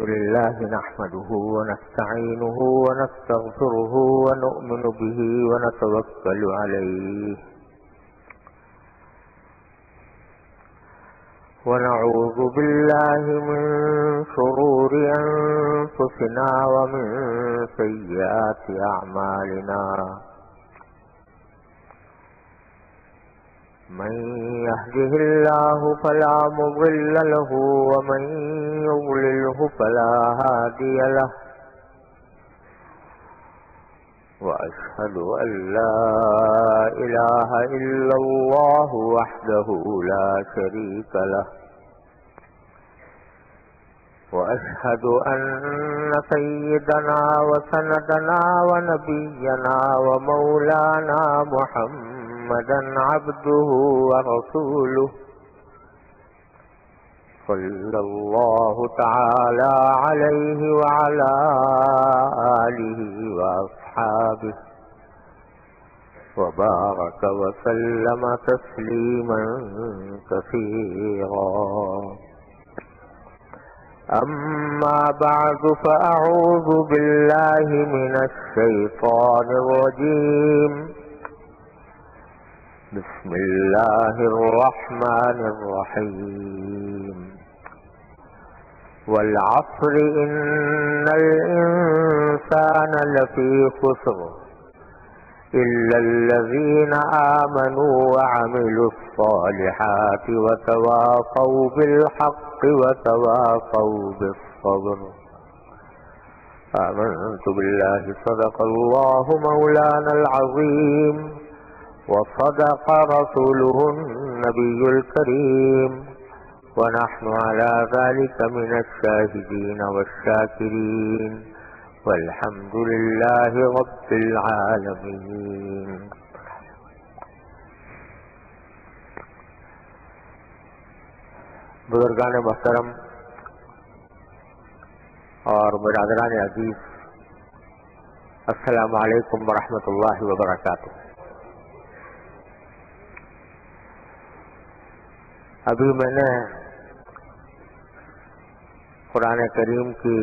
لله نحمده ونستعينه ونستغفره ونؤمن به ونتوكل عليه ونعوذ بالله من شرور أنفسنا ومن سيئات أعمالنا من يهده الله فلا مضل له ومن يضلله فلا هادي له وأشهد أن لا إله إلا الله وحده لا شريك له وأشهد أن سيدنا وسندنا ونبينا ومولانا محمدا عبده ورسوله صلى الله تعالى عليه وعلى آله وأصحابه وبارك وسلم تسليما كثيرا أما بعد فأعوذ بالله من الشيطان الرجيم بسم الله الرحمن الرحيم والعصر إن الإنسان لفي خسر إلا الذين آمنوا وعملوا الصالحات وتواصوا بالحق وتواصوا بالصبر آمنت بالله صدق الله مولانا العظيم وصدق رسوله النبي الكريم ونحن على ذلك من الشاهدين والشاكرين والحمد لله رب العالمين. بزرگان محترم اور برادران عزیز، السلام علیکم ورحمۃ اللہ وبرکاتہ. ابھی میں نے قرآن کریم کی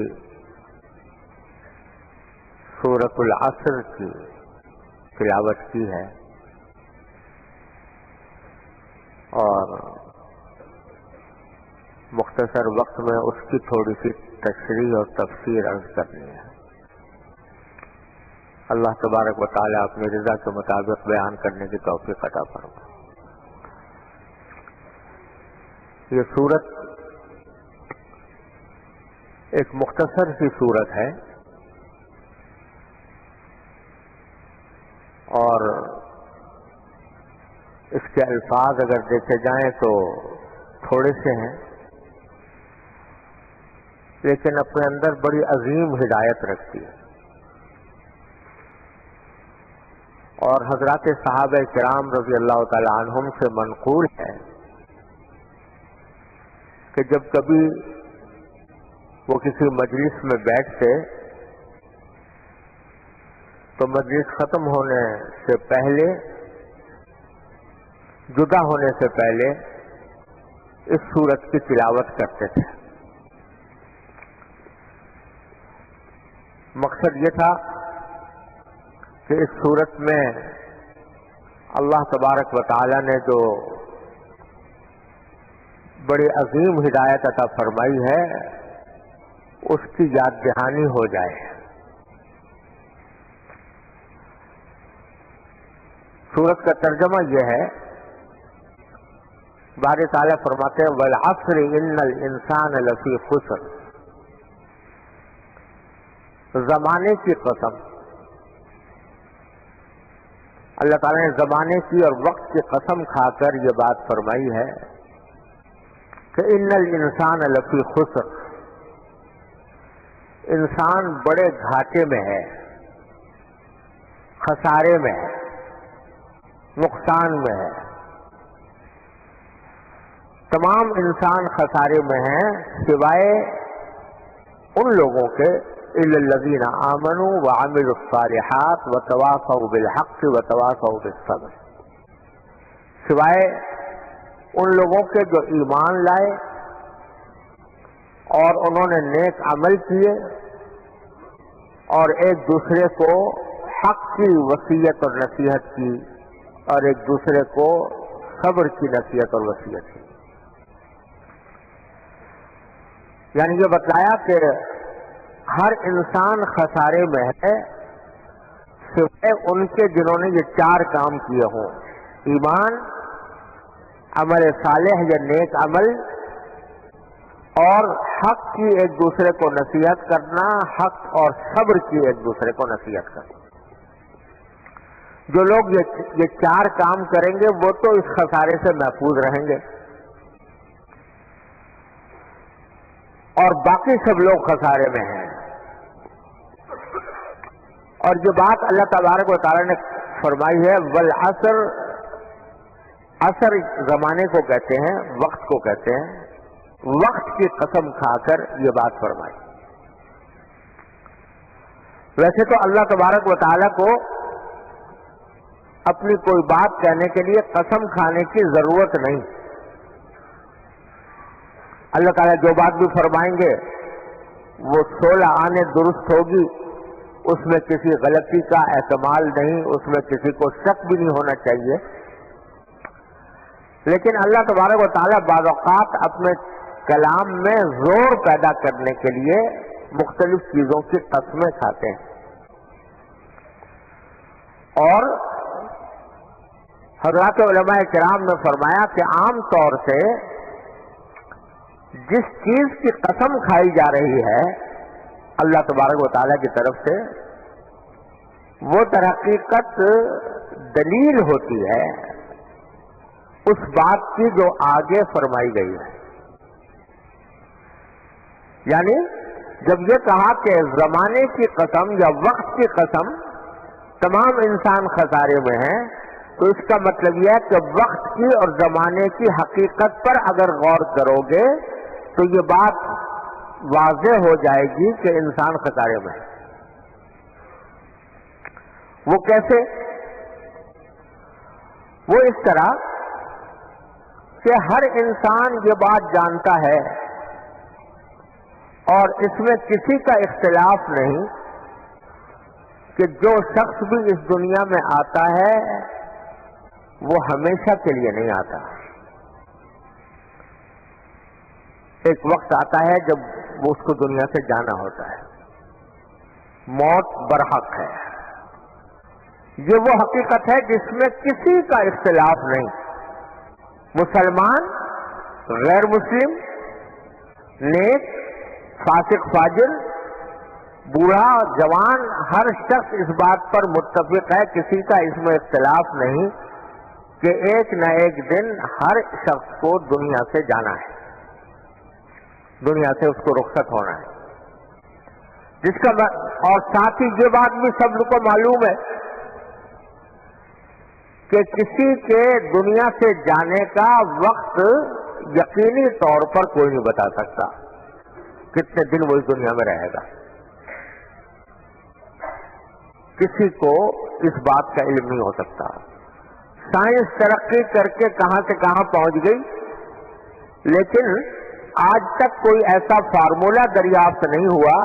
سورۃ العصر کی تلاوت کی ہے اور مختصر وقت میں اس کی تھوڑی سی تشریح اور تفسیر عرض کرنی ہے. اللہ تبارک و تعالی اپنی رضا کے مطابق بیان کرنے کی توفیق عطا فرمائے. یہ سورت ایک مختصر سی سورت ہے اور اس کے الفاظ اگر دیکھے جائیں تو تھوڑے سے ہیں، لیکن اپنے اندر بڑی عظیم ہدایت رکھتی ہے. اور حضرات صحابہ کرام رضی اللہ تعالی عنہم سے منقول ہے کہ جب کبھی وہ کسی مجلس میں بیٹھتے تو مجلس ختم ہونے سے پہلے، جدا ہونے سے پہلے اس سورت کی تلاوت کرتے تھے. مقصد یہ تھا کہ اس سورت میں اللہ تبارک و تعالی نے جو بڑی عظیم ہدایت عطا فرمائی ہے اس کی یاد دہانی ہو جائے. سورت کا ترجمہ یہ ہے، باری تعالیٰ فرماتے ہیں والعصر ان الانسان لفی خسر، زمانے کی قسم. اللہ تعالیٰ نے زمانے کی اور وقت کی قسم کھا کر یہ بات فرمائی ہے کہ ان الانسان لفی خسر، انسان بڑے گھاٹے میں ہے، خسارے میں ہے، نقصان میں ہے. تمام انسان خسارے میں ہیں سوائے ان لوگوں کے الا الذین آمنوا وعملوا الصالحات وتواصوا بالحق وتواصوا بالصبر، سوائے ان لوگوں کے جو ایمان لائے اور انہوں نے نیک عمل کیے اور ایک دوسرے کو حق کی وصیت اور نصیحت کی اور ایک دوسرے کو صبر کی نصیحت اور وصیت کی. یعنی یہ بتلایا کہ ہر انسان خسارے میں ہے سوائے ان کے جنہوں نے یہ 4 کام کیے ہوں: ایمان، عمل صالح یا نیک عمل، اور حق کی ایک دوسرے کو نصیحت کرنا، حق اور صبر کی ایک دوسرے کو نصیحت کرنا. جو لوگ یہ 4 کام کریں گے وہ تو اس خسارے سے محفوظ رہیں گے، اور باقی سب لوگ خسارے میں ہیں. اور یہ بات اللہ تبارک و تعالی نے فرمائی ہے. والعصر، عصر زمانے کو کہتے ہیں، وقت کو کہتے ہیں. وقت کی قسم کھا کر یہ بات فرمائی. ویسے تو اللہ تبارک و تعالی کو اپنی کوئی بات کہنے کے لیے قسم کھانے کی ضرورت نہیں. اللہ تعالیٰ جو بات بھی فرمائیں گے وہ 16 آنے درست ہوگی، اس میں کسی غلطی کا احتمال نہیں، اس میں کسی کو شک بھی نہیں ہونا چاہیے. لیکن اللہ تبارک و تعالیٰ بعض اوقات اپنے کلام میں زور پیدا کرنے کے لیے مختلف چیزوں کی قسمیں کھاتے ہیں. اور حضرات علماء کرام نے فرمایا کہ عام طور سے جس چیز کی قسم کھائی جا رہی ہے اللہ تبارک و تعالیٰ کی طرف سے، وہ در حقیقت دلیل ہوتی ہے اس بات کی جو آگے فرمائی گئی ہے. یعنی جب یہ کہا کہ زمانے کی قسم یا وقت کی قسم تمام انسان خسارے میں ہیں، تو اس کا مطلب یہ ہے کہ وقت کی اور زمانے کی حقیقت پر اگر غور کرو گے تو یہ بات واضح ہو جائے گی کہ انسان خسارے میں ہے. وہ کیسے؟ وہ اس طرح کہ ہر انسان یہ بات جانتا ہے اور اس میں کسی کا اختلاف نہیں کہ جو شخص بھی اس دنیا میں آتا ہے وہ ہمیشہ کے لیے نہیں آتا. ایک وقت آتا ہے جب وہ اس کو دنیا سے جانا ہوتا ہے. موت برحق ہے، یہ وہ حقیقت ہے جس میں کسی کا اختلاف نہیں. مسلمان، غیر مسلم، نیک، فاسق، فاجر، بوڑھا، جوان، ہر شخص اس بات پر متفق ہے، کسی کا اس میں اختلاف نہیں کہ ایک نہ ایک دن ہر شخص کو دنیا سے جانا ہے، دنیا سے اس کو رخصت ہونا ہے. جس کا اور ساتھ ہی یہ بات بھی سب لوگوں کو معلوم ہے کہ کسی کے دنیا سے جانے کا وقت یقینی طور پر کوئی نہیں بتا سکتا کتنے دن وہ اس دنیا میں رہے گا. کسی کو اس بات کا علم نہیں ہو سکتا. سائنس ترقی کر کے کہاں سے کہاں پہنچ گئی، لیکن آج تک کوئی ایسا فارمولا دریافت نہیں ہوا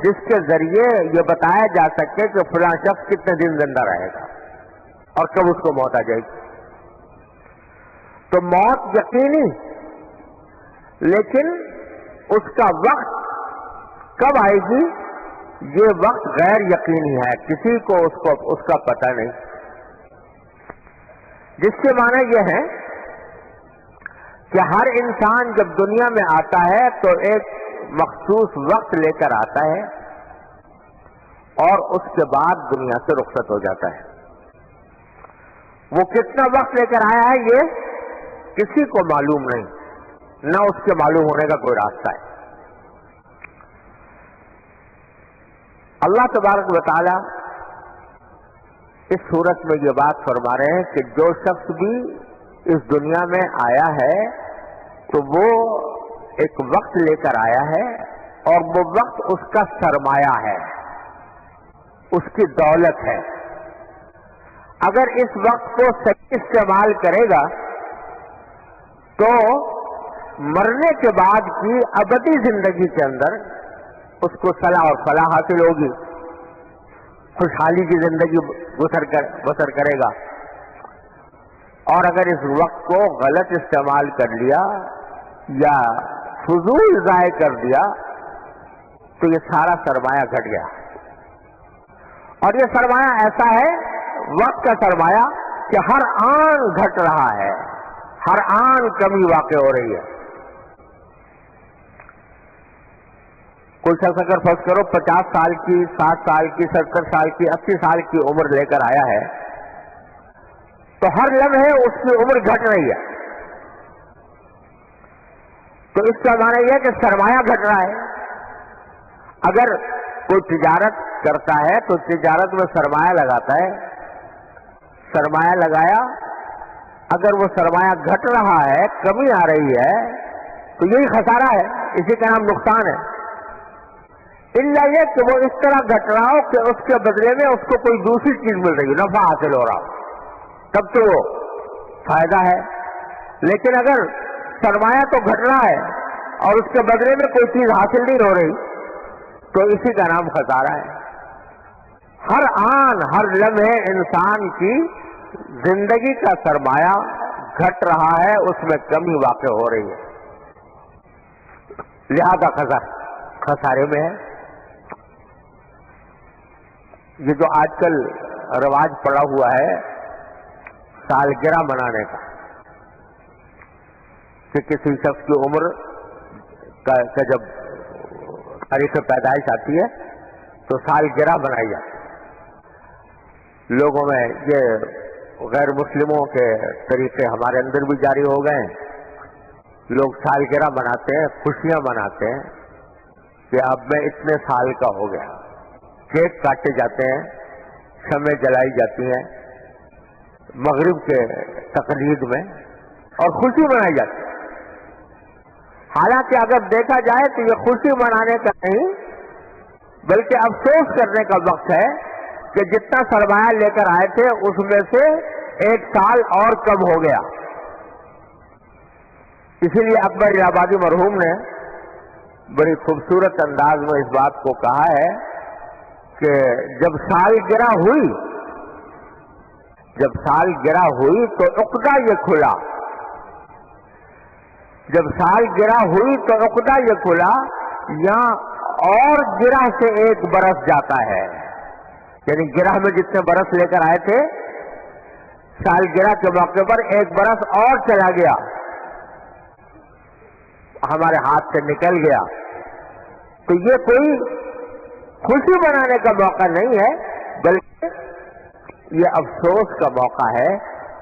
جس کے ذریعے یہ بتایا جا سکے کہ فلاں شخص کتنے دن زندہ رہے گا اور کب اس کو موت آ جائے گی. تو موت یقینی، لیکن اس کا وقت کب آئے گی یہ وقت غیر یقینی ہے، کسی کو اس کا پتہ نہیں. جس کے معنی یہ ہے کہ ہر انسان جب دنیا میں آتا ہے تو ایک مخصوص وقت لے کر آتا ہے اور اس کے بعد دنیا سے رخصت ہو جاتا ہے. وہ کتنا وقت لے کر آیا ہے یہ کسی کو معلوم نہیں، نہ اس کے معلوم ہونے کا کوئی راستہ ہے. اللہ تبارک و تعالی اس صورت میں یہ بات فرما رہے ہیں کہ جو شخص بھی اس دنیا میں آیا ہے تو وہ ایک وقت لے کر آیا ہے اور وہ وقت اس کا سرمایہ ہے، اس کی دولت ہے. اگر اس وقت کو صحیح استعمال کرے گا تو مرنے کے بعد کی ابدی زندگی کے اندر اس کو صلاح اور فلاح حاصل ہوگی، خوشحالی کی زندگی بسر کرے گا. اور اگر اس وقت کو غلط استعمال کر لیا یا فضول ضائع کر دیا تو یہ سارا سرمایہ گھٹ گیا. اور یہ سرمایہ ایسا ہے، وقت کا سرمایہ، کہ ہر آن گھٹ رہا ہے، ہر آن کمی واقع ہو رہی ہے. کوئی شخص اگر فرض کرو 50 سال کی، 60 سال کی، 70 سال کی، 80 سال کی عمر لے کر آیا ہے تو ہر لمحے اس کی عمر گھٹ رہی ہے. تو اس کا معنی یہ ہے کہ سرمایہ گھٹ رہا ہے. اگر کوئی تجارت کرتا ہے تو تجارت میں سرمایہ لگاتا ہے، سرمایہ لگایا، اگر وہ سرمایہ گھٹ رہا ہے، کمی آ رہی ہے، تو یہی خسارہ ہے، اسی کا نام نقصان ہے. الا یہ کہ وہ اس طرح گھٹ رہا ہو کہ اس کے بدلے میں اس کو کوئی دوسری چیز مل رہی ہے، نفع حاصل ہو رہا ہو، تب تو وہ فائدہ ہے. لیکن اگر سرمایہ تو گھٹ رہا ہے اور اس کے بدلے میں کوئی چیز حاصل نہیں ہو رہی تو اسی کا نام خسارہ ہے. ہر آن، ہر لمحے انسان کی زندگی کا سرمایہ گھٹ رہا ہے، اس میں کمی واقع ہو رہی ہے، لہذا خسارے میں ہے. یہ جو آج کل رواج پڑا ہوا ہے سالگرہ منانے کا، کہ کسی شخص کی عمر کا جب تاریخ پیدائش آتی ہے تو سالگرہ منائی جاتی ہے. لوگوں میں یہ غیر مسلموں کے طریقے ہمارے اندر بھی جاری ہو گئے ہیں. لوگ سالگرہ مناتے ہیں، خوشیاں مناتے ہیں کہ اب میں اتنے سال کا ہو گیا. کیک کاٹے جاتے ہیں، شمع جلائی جاتی ہیں مغرب کے تقلید میں، اور خوشی منائی جاتی ہے. حالانکہ اگر دیکھا جائے تو یہ خوشی منانے کا نہیں بلکہ افسوس کرنے کا وقت ہے کہ جتنا سرمایہ لے کر آئے تھے اس میں سے 1 سال اور کم ہو گیا. اسی لیے اکبر آبادی مرحوم نے بڑی خوبصورت انداز میں اس بات کو کہا ہے کہ جب سالگرہ ہوئی تو عقدہ یہ کھلا. جب سالگرہ ہوئی تو عقدہ یہ کھلا، یا اور گرہ سے 1 برس جاتا ہے. یعنی گرہ میں جتنے برس لے کر آئے تھے، سالگرہ کے موقع پر 1 برس اور چلا گیا، ہمارے ہاتھ سے نکل گیا. تو یہ کوئی خوشی منانے کا موقع نہیں ہے بلکہ یہ افسوس کا موقع ہے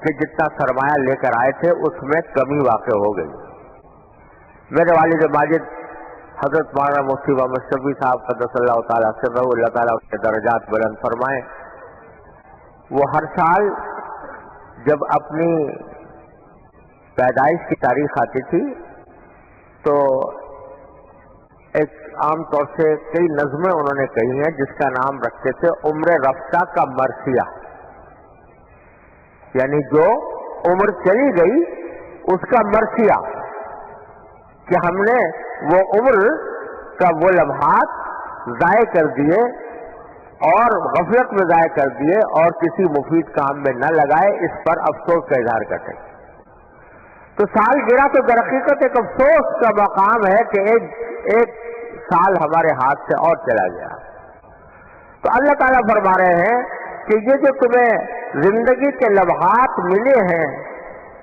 کہ جتنا سرمایہ لے کر آئے تھے اس میں کمی واقع ہو گئی. میرے والد ماجد حضرت مولانا مفتی محمد شفیع صاحب قدس اللہ تعالیٰ سرہ، اللہ تعالیٰ اس کے درجات بلند فرمائیں، وہ ہر سال جب اپنی پیدائش کی تاریخ آتی تھی تو ایک عام طور سے کئی نظمیں انہوں نے کہی ہیں جس کا نام رکھتے تھے عمر رفتہ کا مرثیہ. یعنی جو عمر چلی گئی اس کا مرثیہ، کہ ہم نے وہ عمر کا وہ لمحات ضائع کر دیے اور غفلت میں ضائع کر دیے اور کسی مفید کام میں نہ لگائے، اس پر افسوس کا اظہار کرتے. تو سالگرہ تو در حقیقت ایک افسوس کا مقام ہے کہ ایک سال ہمارے ہاتھ سے اور چلا گیا. تو اللہ تعالیٰ فرما رہے ہیں کہ یہ جو تمہیں زندگی کے لمحات ملے ہیں،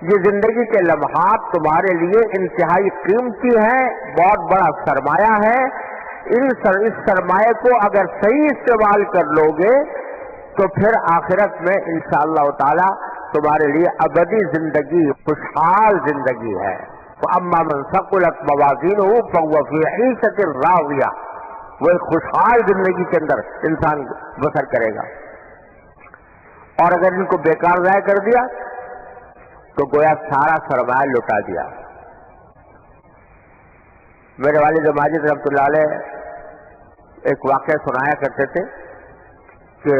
یہ زندگی کے لمحات تمہارے لیے انتہائی قیمتی ہیں، بہت بڑا سرمایہ ہے. اس سرمایہ کو اگر صحیح استعمال کر لو گے تو پھر آخرت میں انشاءاللہ تعالی تمہارے لیے ابدی زندگی، خوشحال زندگی ہے. وَأَمَّا مَنْ ثَقُلَتْ مَوَازِينُهُ فَهُوَ فِي عِيشَةٍ رَاضِيَةٍ، وہ ایک خوشحال زندگی کے اندر انسان بسر کرے گا. اور اگر ان کو بیکار ضائع کر دیا تو گویا سارا سرمایہ لٹا دیا. میرے والد ماجد رحمۃ اللہ علیہ ایک واقعہ سنایا کرتے تھے کہ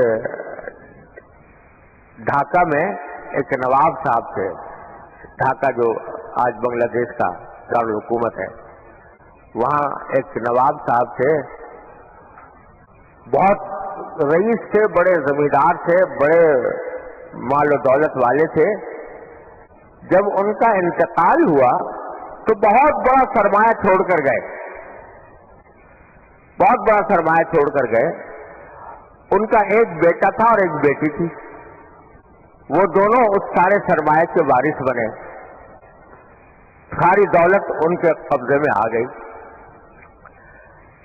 ڈھاکہ میں ایک نواب صاحب تھے، ڈھاکہ جو آج بنگلہ دیش کا دارالحکومت ہے. وہاں ایک نواب صاحب تھے, بہت رئیس تھے, بڑے زمیندار تھے, بڑے مال و دولت والے تھے. جب ان کا انتقال ہوا تو بہت بڑا سرمایہ چھوڑ کر گئے, بہت بڑا سرمایہ چھوڑ کر گئے. ان کا ایک بیٹا تھا اور ایک بیٹی تھی, وہ دونوں اس سارے سرمایہ کے وارث بنے. ساری دولت ان کے قبضے میں آ گئی.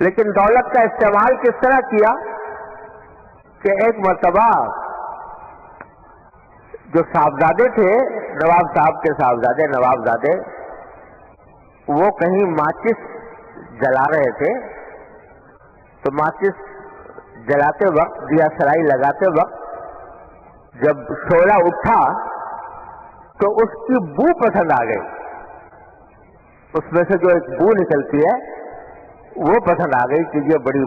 لیکن دولت کا استعمال کس طرح کیا کہ ایک مرتبہ جو صاحبزادے تھے, نواب صاحب کے صاحبزادے, نوابزادے, وہ کہیں ماچس جلا رہے تھے. تو ماچس جلاتے وقت, دیا سلائی لگاتے وقت جب شعلہ اٹھا تو اس کی بو پسند آ گئی. اس میں سے جو ایک بو نکلتی ہے وہ پسند آ گئی کہ یہ بڑی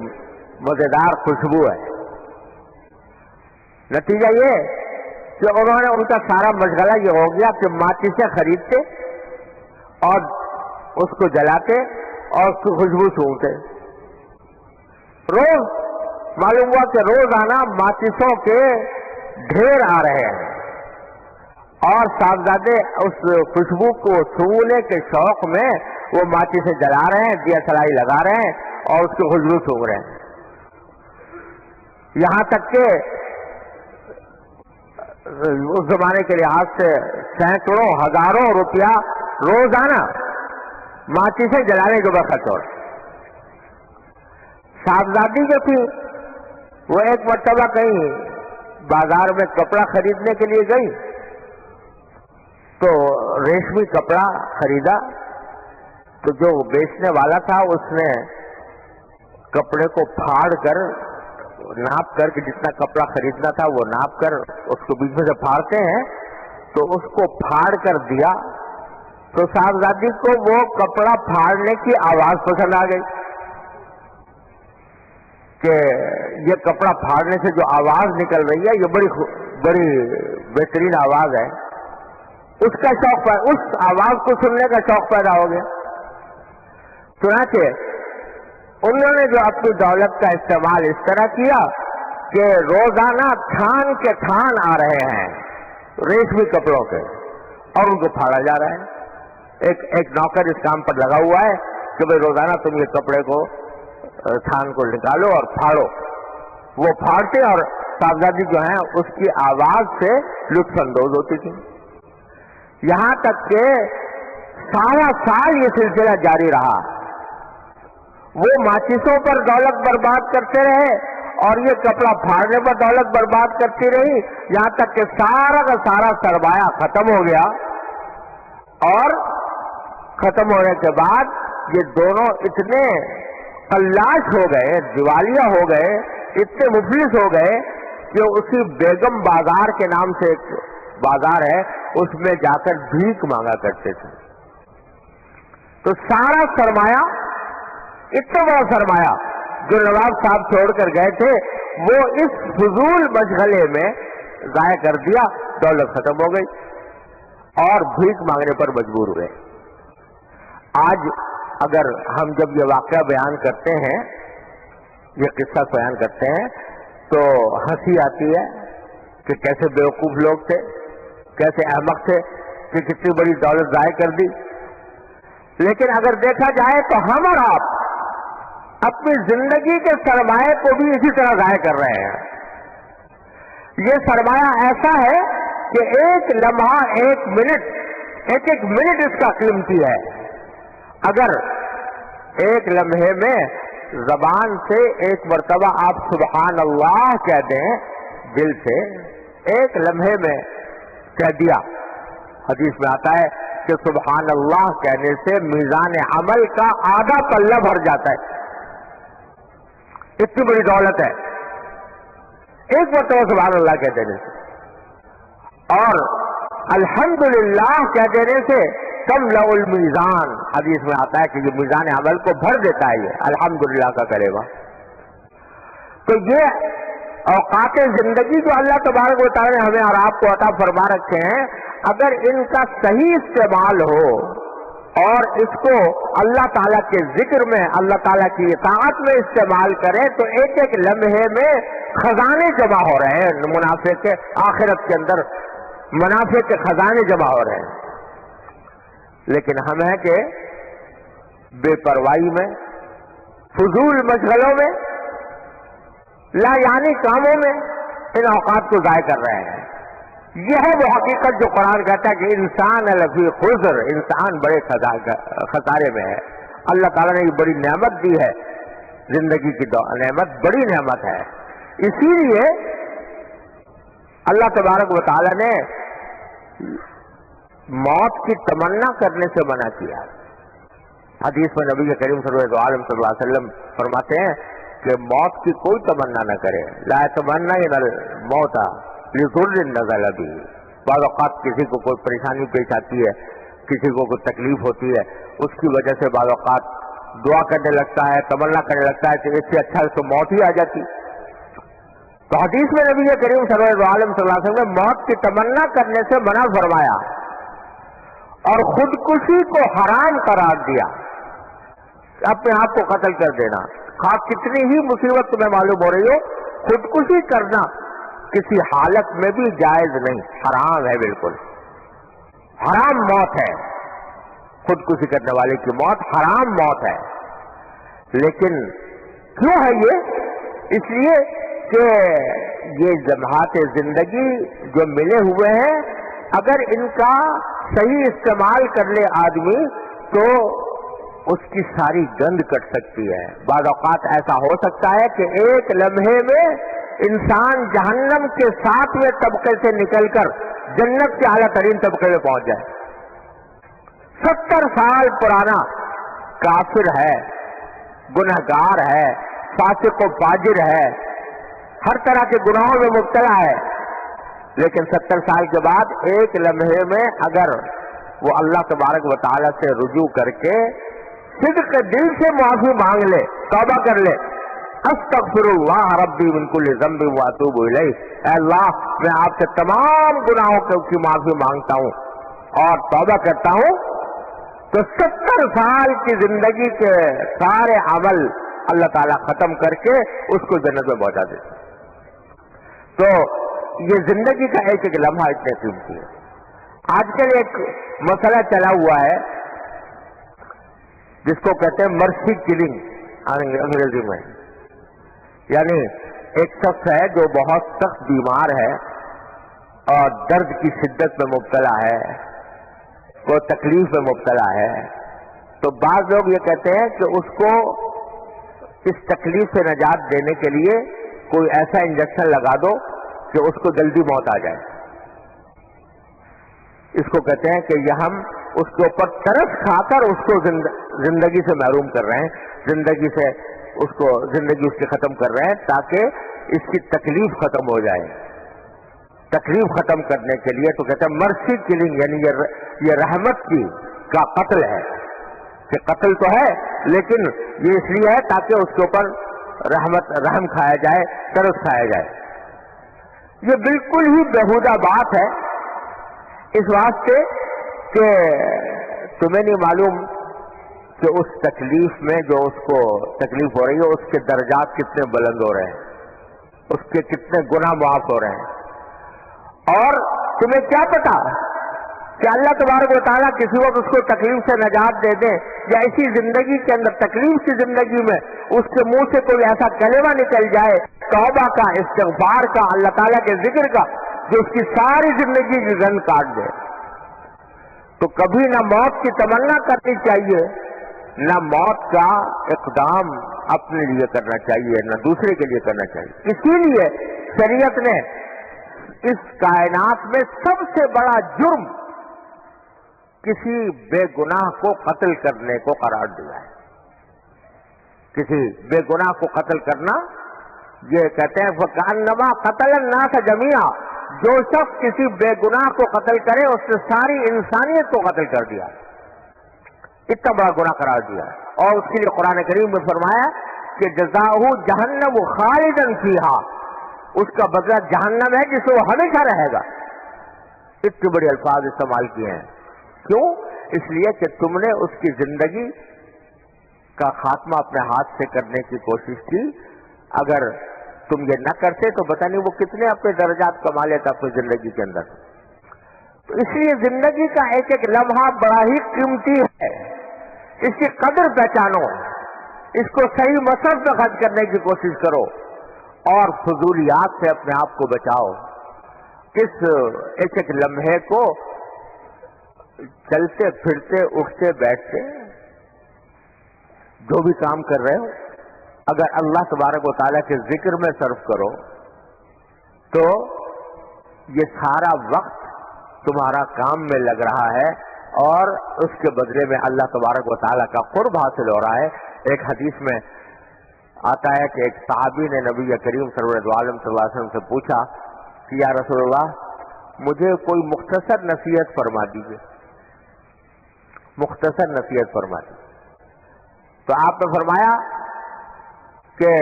مزیدار خوشبو ہے. نتیجہ یہ کہ انہوں نے, ان کا سارا مشغلہ یہ ہو گیا کہ ماچسیں خریدتے اور اس کو جلاتے اور اس کی خوشبو سونگتے. روز معلوم ہوا کہ روزانہ ماچسوں کے ڈھیر آ رہے ہیں اور صاحبزادے اس خوشبو کو سونگنے کے شوق میں وہ ماچسیں جلا رہے ہیں, دیا سلائی لگا رہے ہیں اور اس کی خوشبو سونگ رہے ہیں. یہاں تک کہ اس زمانے کے لحاظ سے سینکڑوں ہزاروں روپیہ روزانہ ماچسیں جلانے کے وقت خرچ ہو. صاحبزادی جو تھی وہ ایک مرتبہ کہیں بازار میں کپڑا خریدنے کے لیے گئی تو ریشمی کپڑا خریدا. تو جو بیچنے والا تھا اس نے کپڑے کو پھاڑ کر, ناپ کر کہ جتنا کپڑا خریدنا تھا وہ ناپ کر, اس کو بیچ میں سے پھاڑتے ہیں تو اس کو پھاڑ کر دیا. تو صاحبزادی کو وہ کپڑا پھاڑنے کی آواز پسند آ گئی کہ یہ کپڑا پھاڑنے سے جو آواز نکل رہی ہے یہ بڑی بہترین آواز ہے. اس کا شوق, اس آواز کو سننے کا شوق پیدا ہو گیا. چنانچہ انہوں نے جو اپنی دولت کا استعمال اس طرح کیا کہ روزانہ تھان کے تھان آ رہے ہیں ریشمی کپڑوں کے اور ان کو پھاڑا جا رہا ہے. ایک نوکر اس کام پر لگا ہوا ہے کہ بھائی روزانہ تم یہ کپڑے کو, تھان کو نکالو اور پھاڑو. وہ پھاڑتے اور صاحبزادی جو ہیں اس کی آواز سے لطف اندوز ہوتی تھی. یہاں تک کہ سارا سال یہ سلسلہ جاری رہا. وہ ماچسوں پر دولت برباد کرتے رہے اور یہ کپڑا پھاڑنے پر دولت برباد کرتی رہی, یہاں تک کہ سارا کا سارا سرمایہ ختم ہو گیا. اور ختم ہونے کے بعد یہ دونوں اتنے قلاش ہو گئے, دیوالیہ ہو گئے, اتنے مفلس ہو گئے کہ اسی بیگم بازار کے نام سے ایک بازار ہے, اس میں جا کر بھیک مانگا کرتے تھے. تو سارا سرمایہ, اتنا بڑا سرمایہ جو نواب صاحب چھوڑ کر گئے تھے وہ اس فضول مشغلے میں ضائع کر دیا. دولت ختم ہو گئی اور بھیک مانگنے پر مجبور ہوئے. آج اگر ہم جب یہ واقعہ بیان کرتے ہیں, یہ قصہ بیان کرتے ہیں تو ہنسی آتی ہے کہ کیسے بیوقوف لوگ تھے, کیسے احمق تھے کہ کتنی بڑی دولت ضائع کر دی. لیکن اگر دیکھا جائے تو ہم اور آپ اپنی زندگی کے سرمایہ کو بھی اسی طرح ضائع کر رہے ہیں. یہ سرمایہ ایسا ہے کہ ایک لمحہ, ایک منٹ, ایک منٹ اس کا قیمتی ہے. اگر ایک لمحے میں زبان سے ایک مرتبہ آپ سبحان اللہ کہہ دیں, دل سے ایک لمحے میں کہہ دیا, حدیث میں آتا ہے کہ سبحان اللہ کہنے سے میزان عمل کا آدھا پلہ بھر جاتا ہے. اتنی بڑی دولت ہے ایک مرتبہ سبحان اللہ کہہ دینے سے. اور الحمدللہ کہہ دینے سے تملأ المیزان, حدیث میں آتا ہے کہ یہ میزان عمل کو بھر دیتا ہے یہ الحمدللہ کا کلمہ. تو یہ اوقات زندگی جو اللہ تبارک و تعالی نے ہمیں اور آپ کو عطا فرما رکھے ہیں, اگر ان کا صحیح استعمال ہو اور اس کو اللہ تعالیٰ کے ذکر میں، اللہ تعالیٰ کی اطاعت میں استعمال کریں تو ایک ایک لمحے میں خزانے جمع ہو رہے ہیں، منافع کے آخرت کے اندر منافع کے خزانے جمع ہو رہے ہیں۔ لیکن ہم ہیں کہ بے پرواہی میں، فضول مشغلوں میں، لا یعنی کاموں میں ان اوقات کو ضائع کر رہے ہیں۔ یہ ہے وہ حقیقت جو قرآن کہتا ہے کہ انسان لفی خسر، انسان بڑے خسارے میں ہے۔ اللہ تعالیٰ نے یہ بڑی نعمت دی ہے، زندگی کی نعمت بڑی نعمت ہے، اسی لیے اللہ تبارک و تعالیٰ نے موت کی تمنا کرنے سے منع کیا۔ حدیث میں نبی کریم صلی اللہ علیہ وسلم فرماتے ہیں کہ موت کی کوئی تمنا نہ کرے، لا تمنا الموت لضر نزل به۔ بعض اوقات کسی کو کوئی پریشانی پیش آتی ہے، کسی کو کوئی تکلیف ہوتی ہے، اس کی وجہ سے بعض اوقات دعا کرنے لگتا ہے، تمنا کرنے لگتا ہے کہ اس سے اچھا تو موت ہی آ جاتی۔ تو حدیث میں نبی کریم صلی اللہ علیہ وسلم نے موت کی تمنا کرنے سے منع فرمایا اور خودکشی کو حرام قرار دیا، اپنے آپ کو قتل کر دینا، خاص کتنی ہی مصیبت تمہیں معلوم ہو رہی ہو، خودکشی کرنا کسی حالت میں بھی جائز نہیں، حرام ہے، بالکل حرام موت ہے، خودکشی کرنے والے کی موت حرام موت ہے۔ لیکن کیوں ہے یہ؟ اس لیے کہ یہ لمحات زندگی جو ملے ہوئے ہیں، اگر ان کا صحیح استعمال کر لے آدمی تو اس کی ساری گند کٹ سکتی ہے۔ بعض اوقات ایسا ہو سکتا ہے کہ ایک لمحے میں انسان جہنم کے 7ویں طبقے سے نکل کر جنت کے اعلیٰ ترین طبقے میں پہنچ جائے۔ 70 سال پرانا کافر ہے، گنہگار ہے، فاسق و فاجر ہے، ہر طرح کے گناہوں میں مبتلا ہے، لیکن 70 سال کے بعد ایک لمحے میں اگر وہ اللہ تبارک و تعالیٰ سے رجوع کر کے صدق دل سے معافی مانگ لے، توبہ کر لے، استغفر اللہ ربی من کل ذنب واتوب الیہ، اے اللہ میں آپ سے تمام گناہوں کی معافی مانگتا ہوں اور توبہ کرتا ہوں، تو 70 سال کی زندگی کے سارے عمل اللہ تعالیٰ ختم کر کے اس کو جنت میں پہنچا دیتے۔ تو یہ زندگی کا ایک ایک لمحہ اتنے قیمتی ہے۔ آج کل ایک مسئلہ چلا ہوا ہے جس کو کہتے ہیں مرسی کلنگ انگریزی میں، یعنی ایک شخص ہے جو بہت سخت بیمار ہے اور درد کی شدت میں مبتلا ہے، کوئی تکلیف میں مبتلا ہے، تو بعض لوگ یہ کہتے ہیں کہ اس کو اس تکلیف سے نجات دینے کے لیے کوئی ایسا انجیکشن لگا دو کہ اس کو جلدی موت آ جائے۔ اس کو کہتے ہیں کہ یہ ہم اس کے اوپر ترس کھا کر اس کو زندگی سے محروم کر رہے ہیں، زندگی اس کی ختم کر رہے ہیں تاکہ اس کی تکلیف ختم ہو جائے۔ تکلیف ختم کرنے کے لیے تو کہتے ہیں مرسی کلنگ، یعنی یہ رحمت کا قتل ہے، کہ قتل تو ہے لیکن یہ اس لیے ہے تاکہ اس کے اوپر رحم کھایا جائے، ترس کھایا جائے۔ یہ بالکل ہی بیہودہ بات ہے، اس واسطے کہ تمہیں نہیں معلوم کہ اس تکلیف میں جو اس کو تکلیف ہو رہی ہے اس کے درجات کتنے بلند ہو رہے ہیں، اس کے کتنے گناہ معاف ہو رہے ہیں، اور تمہیں کیا پتا کہ اللہ تبارک و تعالیٰ کسی وقت اس کو تکلیف سے نجات دے دے، یا اسی زندگی کے اندر تکلیف کی زندگی میں اس کے منہ سے کوئی ایسا کلمہ نکل جائے توبہ کا، استغفار کا، اللہ تعالیٰ کے ذکر کا، جو اس کی ساری زندگی کی گند کاٹ دے۔ تو کبھی نہ موت کی تمنا کرنی چاہیے، نہ موت کا اقدام اپنے لیے کرنا چاہیے، نہ دوسرے کے لیے کرنا چاہیے۔ اسی لیے شریعت نے اس کائنات میں سب سے بڑا جرم کسی بے گناہ کو قتل کرنے کو قرار دیا ہے۔ کسی بے گناہ کو قتل کرنا، یہ کہتے ہیں فَكَأَنَّمَا قَتَلَ النَّاسَ جَمِيعًا، جو شخص کسی بے گناہ کو قتل کرے اس نے ساری انسانیت کو قتل کر دیا، اتنا بڑا گناہ قرار دیا ہے۔ اور اس کے لیے قرآن کریم میں فرمایا کہ جزاؤہ جہنم خالدن فیہا، اس کا بدلہ جہنم ہے جس میں وہ ہمیشہ رہے گا۔ اتنے بڑے الفاظ استعمال کیے ہیں، کیوں؟ اس لیے کہ تم نے اس کی زندگی کا خاتمہ اپنے ہاتھ سے کرنے کی کوشش کی. اگر تم یہ نہ کرتے تو پتہ نہیں وہ کتنے اپنے درجات کما لیتا اپنی زندگی کے اندر. تو اس لیے زندگی کا ایک ایک لمحہ بڑا ہی قیمتی ہے. اس کی قدر پہچانو, اس کو صحیح مصرف میں خرچ کرنے کی کوشش کرو اور فضولیات سے اپنے آپ کو بچاؤ. اس ایک ایک لمحے کو چلتے پھرتے اٹھتے بیٹھتے جو بھی کام کر رہے ہو, اگر اللہ تبارک و تعالیٰ کے ذکر میں صرف کرو تو یہ سارا وقت تمہارا کام میں لگ رہا ہے اور اس کے بدلے میں اللہ تبارک و تعالیٰ کا قرب حاصل ہو رہا ہے. ایک حدیث میں آتا ہے کہ ایک صحابی نے نبی کریم سرور عالم صلی اللہ علیہ وسلم سے پوچھا کہ یا رسول اللہ, مجھے کوئی مختصر نصیحت فرما دیجیے, مختصر نصیحت فرما دیجیے. تو آپ نے فرمایا کہ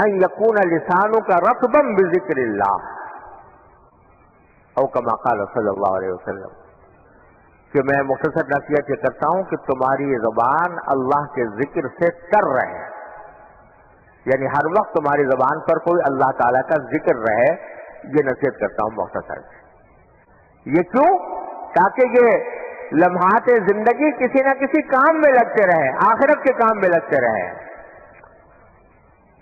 ان یکون لسانک رطبا بذکر اللہ, او کما قال صلی اللہ علیہ وسلم, کہ میں مختصر نصیحت یہ کرتا ہوں کہ تمہاری زبان اللہ کے ذکر سے تر رہے, یعنی ہر وقت تمہاری زبان پر کوئی اللہ تعالیٰ کا ذکر رہے. یہ نصیحت کرتا ہوں مختصر. یہ کیوں؟ تاکہ یہ لمحات زندگی کسی نہ کسی کام میں لگتے رہے, آخرت کے کام میں لگتے رہے.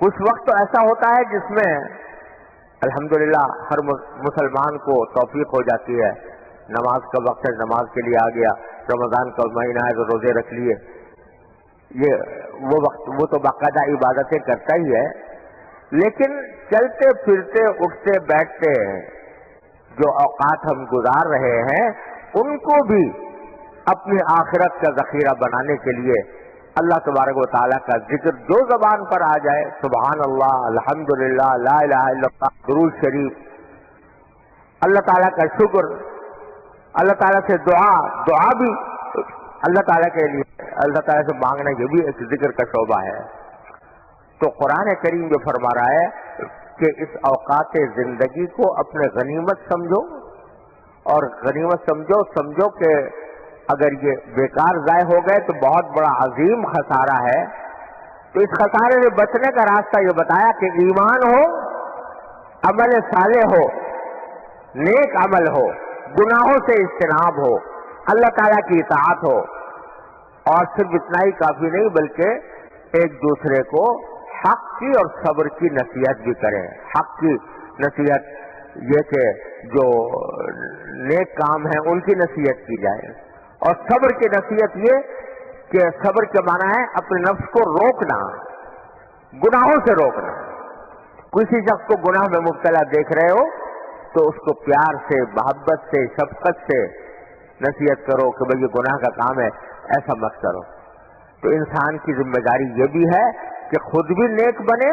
کچھ وقت تو ایسا ہوتا ہے جس میں الحمدللہ ہر مسلمان کو توفیق ہو جاتی ہے, نماز کا وقت ہے, نماز کے لیے آ گیا, رمضان کا مہینہ ہے تو روزے رکھ لیے. یہ وہ وقت, وہ تو باقاعدہ عبادتیں کرتا ہی ہے. لیکن چلتے پھرتے اٹھتے بیٹھتے جو اوقات ہم گزار رہے ہیں ان کو بھی اپنی آخرت کا ذخیرہ بنانے کے لیے اللہ تبارک و تعالیٰ کا ذکر جو زبان پر آ جائے, سبحان اللہ, الحمدللہ, لا الہ الا اللہ, درود شریف, اللہ تعالیٰ کا شکر, اللہ تعالیٰ سے دعا بھی اللہ تعالیٰ کے لیے, اللہ تعالیٰ سے مانگنا یہ بھی ایک ذکر کا شعبہ ہے. تو قرآن کریم جو فرما رہا ہے کہ اس اوقات زندگی کو اپنے غنیمت سمجھو, اور غنیمت سمجھو کہ اگر یہ بیکار ضائع ہو گئے تو بہت بڑا عظیم خسارہ ہے. تو اس خسارے سے بچنے کا راستہ یہ بتایا کہ ایمان ہو, عمل صالح ہو, نیک عمل ہو, گناہوں سے اجتناب ہو, اللہ تعالیٰ کی اطاعت ہو, اور صرف اتنا ہی کافی نہیں بلکہ ایک دوسرے کو حق کی اور صبر کی نصیحت بھی کریں. حق کی نصیحت یہ کہ جو نیک کام ہیں ان کی نصیحت کی جائے, اور صبر کی نصیحت یہ کہ صبر کے معنی ہے اپنے نفس کو روکنا, گناہوں سے روکنا. کسی شخص کو گناہ میں مبتلا دیکھ رہے ہو تو اس کو پیار سے, محبت سے, شفقت سے نصیحت کرو کہ بھئی یہ گناہ کا کام ہے, ایسا مت کرو. تو انسان کی ذمہ داری یہ بھی ہے کہ خود بھی نیک بنے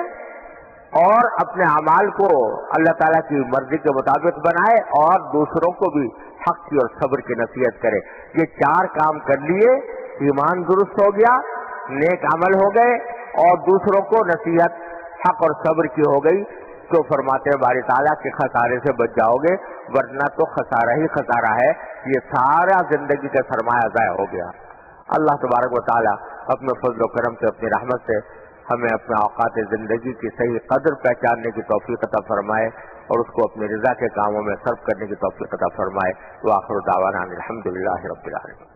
اور اپنے اعمال کو اللہ تعالیٰ کی مرضی کے مطابق بنائے, اور دوسروں کو بھی حق کی اور صبر کی نصیحت کرے. یہ چار کام کر لیے, ایمان درست ہو گیا, نیک عمل ہو گئے, اور دوسروں کو نصیحت حق اور صبر کی ہو گئی, تو فرماتے ہیں باری تعالیٰ کے خسارے سے بچ جاؤ گے, ورنہ تو خسارہ ہی خسارہ ہے. یہ سارا زندگی کا سرمایہ ضائع ہو گیا. اللہ تبارک و تعالیٰ اپنے فضل و کرم سے, اپنی رحمت سے ہمیں اپنے اوقات زندگی کی صحیح قدر پہچاننے کی توفیق عطا فرمائے, اور اس کو اپنی رضا کے کاموں میں صرف کرنے کی توفیق عطا فرمائے. وآخر دعوانا الحمدللہ رب العالمین.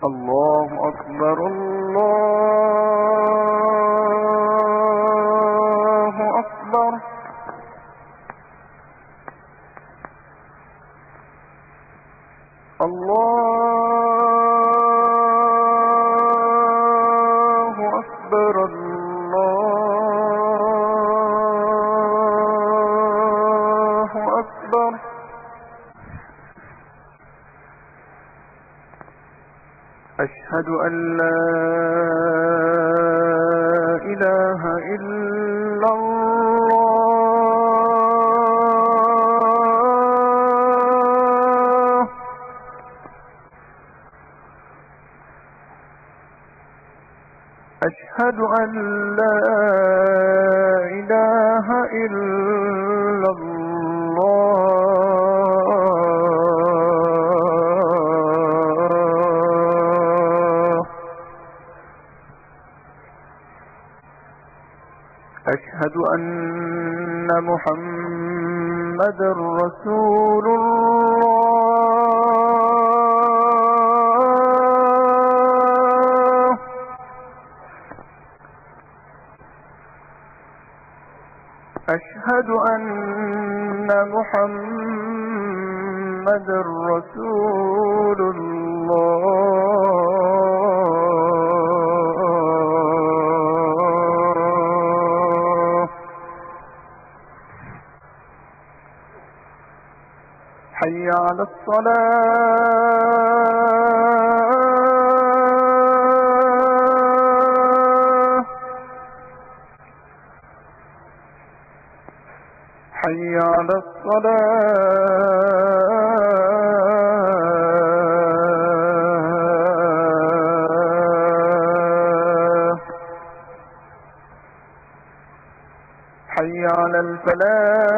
الله أكبر الله أكبر. الله أكبر الله أكبر. أشهد أن لا إله إلا الله. أشهد أن لا إله إلا الله. أشهد أن محمدًا رسول الله. أشهد أن محمدًا رسول الله. حي على الصلاة. حي على الصلاة. حي على الفلاح.